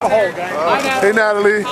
Hey, Natalie.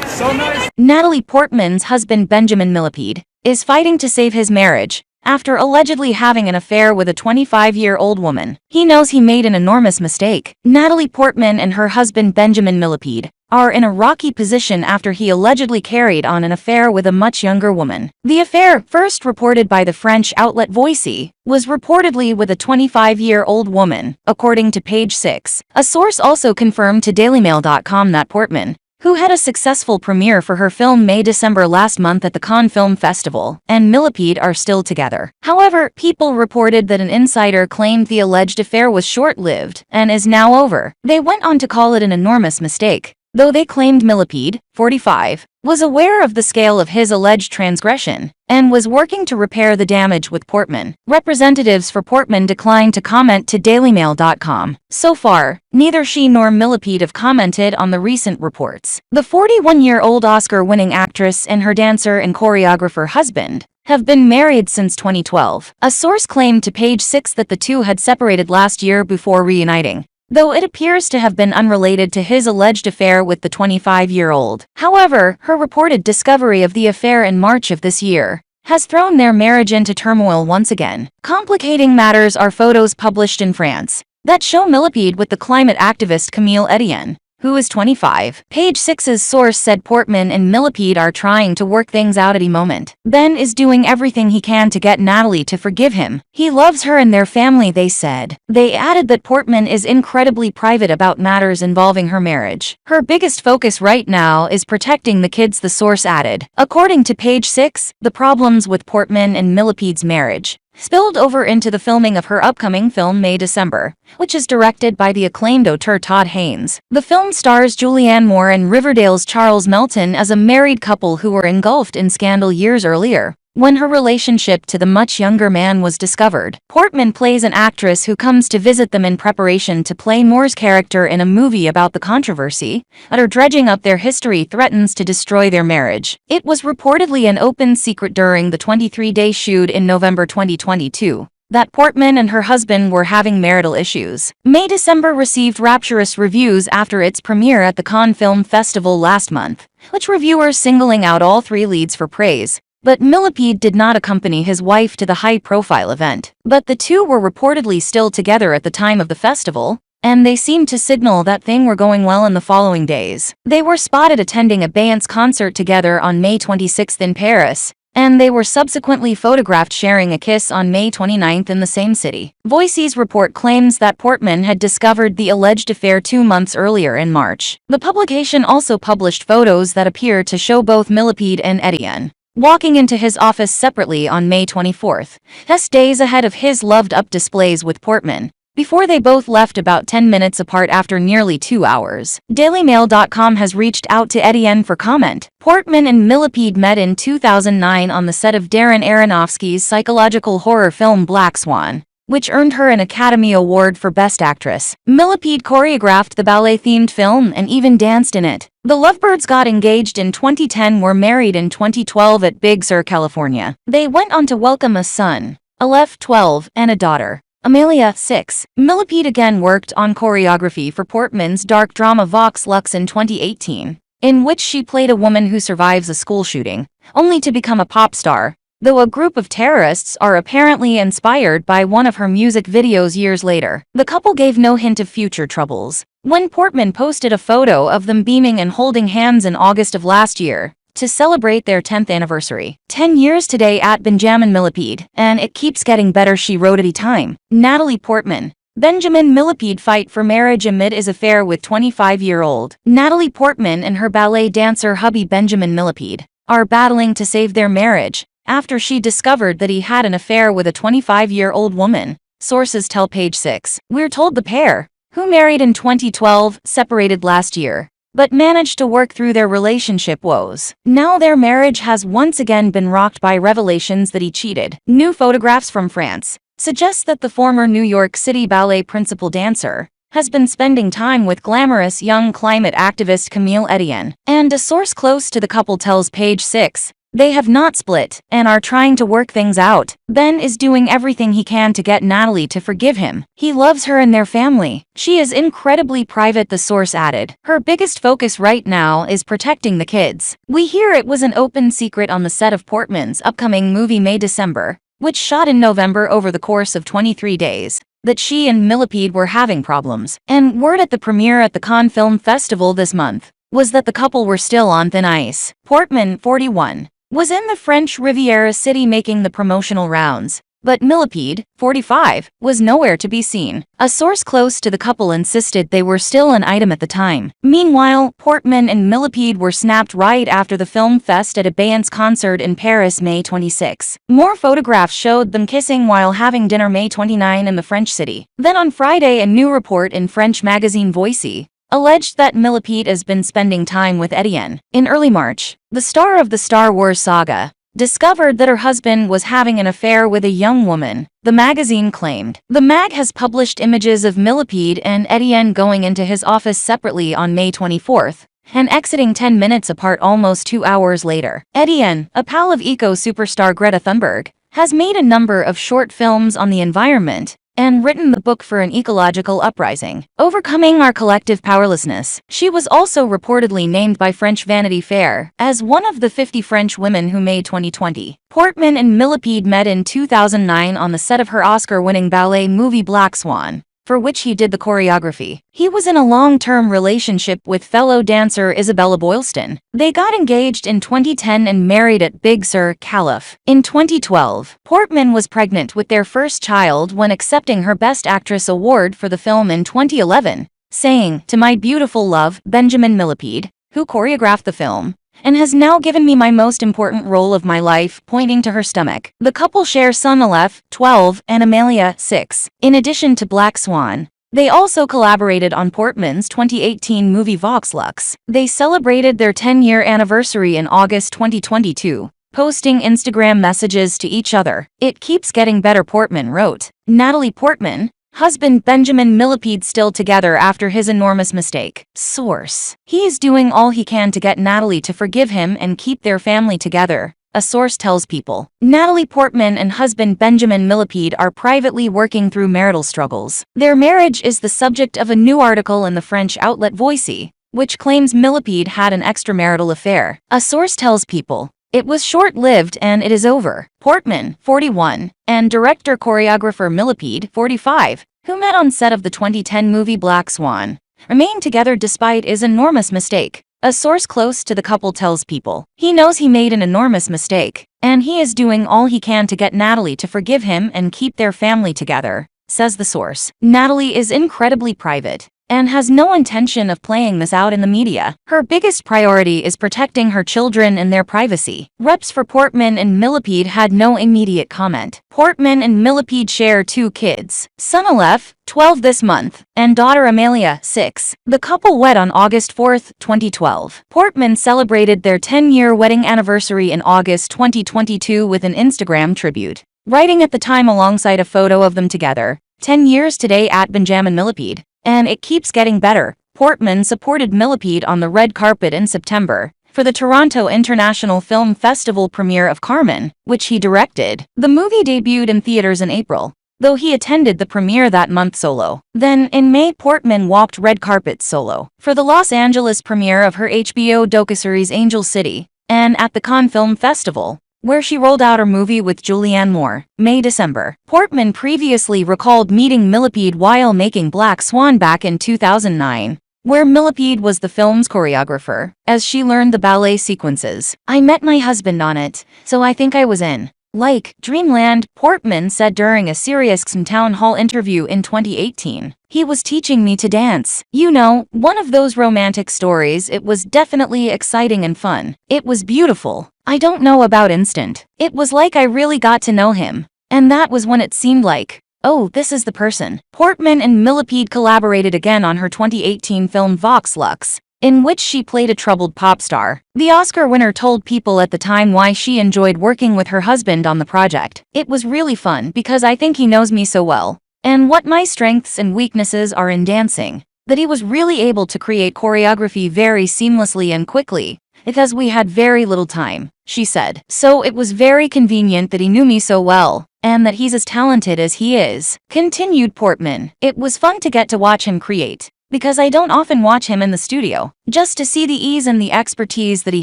So nice. Natalie Portman's husband Benjamin Millepied is fighting to save his marriage after allegedly having an affair with a 25-year-old woman. He knows he made an enormous mistake. Natalie Portman and her husband Benjamin Millepied are in a rocky position after he allegedly carried on an affair with a much younger woman. The affair, first reported by the French outlet Voici, was reportedly with a 25-year-old woman, according to Page 6. A source also confirmed to dailymail.com that Portman, who had a successful premiere for her film May-December last month at the Cannes Film Festival, and Millepied are still together. However, People reported that an insider claimed the alleged affair was short-lived and is now over. They went on to call it an enormous mistake, though they claimed Millepied, 45, was aware of the scale of his alleged transgression and was working to repair the damage with Portman. Representatives for Portman declined to comment to dailymail.com. So far, neither she nor Millepied have commented on the recent reports. The 41-year-old Oscar-winning actress and her dancer and choreographer husband have been married since 2012. A source claimed to Page 6 that the two had separated last year before reuniting, though it appears to have been unrelated to his alleged affair with the 25-year-old. However, her reported discovery of the affair in March of this year has thrown their marriage into turmoil once again. Complicating matters are photos published in France that show Millepied with the climate activist Camille Etienne, who is 25. Page 6's source said Portman and Millepied are trying to work things out at the moment. Ben is doing everything he can to get Natalie to forgive him. He loves her and their family, they said. They added that Portman is incredibly private about matters involving her marriage. Her biggest focus right now is protecting the kids, the source added. According to Page 6, the problems with Portman and Millepied's marriage spilled over into the filming of her upcoming film May-December, which is directed by the acclaimed auteur Todd Haynes. The film stars Julianne Moore and Riverdale's Charles Melton as a married couple who were engulfed in scandal years earlier, when her relationship to the much younger man was discovered. Portman plays an actress who comes to visit them in preparation to play Moore's character in a movie about the controversy, but her dredging up their history threatens to destroy their marriage. It was reportedly an open secret during the 23-day shoot in November 2022 that Portman and her husband were having marital issues. May-December received rapturous reviews after its premiere at the Cannes Film Festival last month, which reviewers singling out all three leads for praise. But Millepied did not accompany his wife to the high-profile event. But the two were reportedly still together at the time of the festival, and they seemed to signal that things were going well in the following days. They were spotted attending a Beyoncé concert together on May 26 in Paris, and they were subsequently photographed sharing a kiss on May 29 in the same city. Voici's report claims that Portman had discovered the alleged affair 2 months earlier in March. The publication also published photos that appear to show both Millepied and Etienne walking into his office separately on May 24th, just days ahead of his loved-up displays with Portman, before they both left about 10 minutes apart after nearly 2 hours. DailyMail.com has reached out to Etienne for comment. Portman and Millepied met in 2009 on the set of Darren Aronofsky's psychological horror film Black Swan, which earned her an Academy Award for Best Actress. Millepied choreographed the ballet-themed film and even danced in it. The lovebirds got engaged in 2010, were married in 2012 at Big Sur, California. They went on to welcome a son, Aleph, 12, and a daughter, Amelia, 6. Millepied again worked on choreography for Portman's dark drama Vox Lux in 2018, in which she played a woman who survives a school shooting, only to become a pop star, though a group of terrorists are apparently inspired by one of her music videos years later. The couple gave no hint of future troubles when Portman posted a photo of them beaming and holding hands in August of last year to celebrate their 10th anniversary. 10 years today at Benjamin Millepied, and it keeps getting better, she wrote at the time. Natalie Portman. Benjamin Millepied fight for marriage amid his affair with 25-year-old. Natalie Portman and her ballet dancer hubby Benjamin Millepied are battling to save their marriage after she discovered that he had an affair with a 25-year-old woman, sources tell Page 6. We're told the pair, who married in 2012, separated last year, but managed to work through their relationship woes. Now their marriage has once again been rocked by revelations that he cheated. New photographs from France suggest that the former New York City ballet principal dancer has been spending time with glamorous young climate activist Camille Etienne, and a source close to the couple tells Page 6 They have not split, and are trying to work things out. Ben is doing everything he can to get Natalie to forgive him. He loves her and their family. She is incredibly private, the source added. Her biggest focus right now is protecting the kids. We hear it was an open secret on the set of Portman's upcoming movie May-December, which shot in November over the course of 23 days, that she and Millepied were having problems. And word at the premiere at the Cannes Film Festival this month was that the couple were still on thin ice. Portman, 41, was in the French Riviera city making the promotional rounds, but Millepied, 45, was nowhere to be seen. A source close to the couple insisted they were still an item at the time. Meanwhile, Portman and Millepied were snapped right after the film fest at a Béance concert in Paris May 26. More photographs showed them kissing while having dinner May 29 in the French city. Then on Friday, a new report in French magazine Voici alleged that Millepied has been spending time with Etienne. In early March, the star of the Star Wars saga discovered that her husband was having an affair with a young woman, the magazine claimed. The mag has published images of Millepied and Etienne going into his office separately on May 24 and exiting 10 minutes apart almost 2 hours later. Etienne, a pal of eco-superstar Greta Thunberg, has made a number of short films on the environment and written the book for an ecological uprising, Overcoming Our Collective Powerlessness. She was also reportedly named by French Vanity Fair as one of the 50 French women who made 2020. Portman and Millepied met in 2009 on the set of her Oscar-winning ballet movie Black Swan, for which he did the choreography. He was in a long-term relationship with fellow dancer Isabella Boylston. They got engaged in 2010 and married at Big Sur, Calif. In 2012, Portman was pregnant with their first child when accepting her Best Actress award for the film in 2011, saying, "To my beautiful love, Benjamin Millepied, who choreographed the film, and has now given me my most important role of my life," pointing to her stomach. The couple share son Aleph, 12, and Amelia, 6. In addition to Black Swan, they also collaborated on Portman's 2018 movie Vox Lux. They celebrated their 10-year anniversary in August 2022, posting Instagram messages to each other. "It keeps getting better," Portman wrote. Natalie Portman, husband Benjamin Millepied still together after his enormous mistake. Source: he is doing all he can to get Natalie to forgive him and keep their family together, a source tells People. Natalie Portman and husband Benjamin Millepied are privately working through marital struggles. Their marriage is the subject of a new article in the French outlet Voici, which claims Millepied had an extramarital affair. A source tells People, "It was short-lived and it is over." Portman, 41, and director-choreographer Millepied, 45, who met on set of the 2010 movie Black Swan, remain together despite his enormous mistake. A source close to the couple tells People, "He knows he made an enormous mistake, and he is doing all he can to get Natalie to forgive him and keep their family together," says the source. Natalie is incredibly private and has no intention of playing this out in the media. Her biggest priority is protecting her children and their privacy. Reps for Portman and Millepied had no immediate comment. Portman and Millepied share 2 kids, son Aleph, 12 this month, and daughter Amelia, 6. The couple wed on August 4, 2012. Portman celebrated their 10-year wedding anniversary in August 2022 with an Instagram tribute, writing at the time alongside a photo of them together, "10 years today at Benjamin Millepied, and it keeps getting better." Portman supported Millepied on the red carpet in September for the Toronto International Film Festival premiere of Carmen, which he directed. The movie debuted in theaters in April, though he attended the premiere that month solo. Then, in May, Portman walked red carpet solo for the Los Angeles premiere of her HBO docuseries Angel City, and at the Cannes Film Festival, where she rolled out her movie with Julianne Moore, May-December. Portman previously recalled meeting Millepied while making Black Swan back in 2009, where Millepied was the film's choreographer, as she learned the ballet sequences. "I met my husband on it, so I think I was in like dreamland," Portman said during a SiriusXM Town Hall interview in 2018. "He was teaching me to dance. You know, one of those romantic stories. It was definitely exciting and fun. It was beautiful. I don't know about instant. It was like I really got to know him. And that was when it seemed like, oh, this is the person." Portman and Millepied collaborated again on her 2018 film Vox Lux, in which she played a troubled pop star. The Oscar winner told People at the time why she enjoyed working with her husband on the project. "It was really fun because I think he knows me so well, and what my strengths and weaknesses are in dancing, that he was really able to create choreography very seamlessly and quickly, because we had very little time," she said. "So it was very convenient that he knew me so well, and that he's as talented as he is," continued Portman. "It was fun to get to watch him create, because I don't often watch him in the studio. Just to see the ease and the expertise that he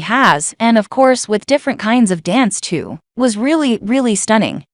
has, and of course with different kinds of dance too, was really, really stunning."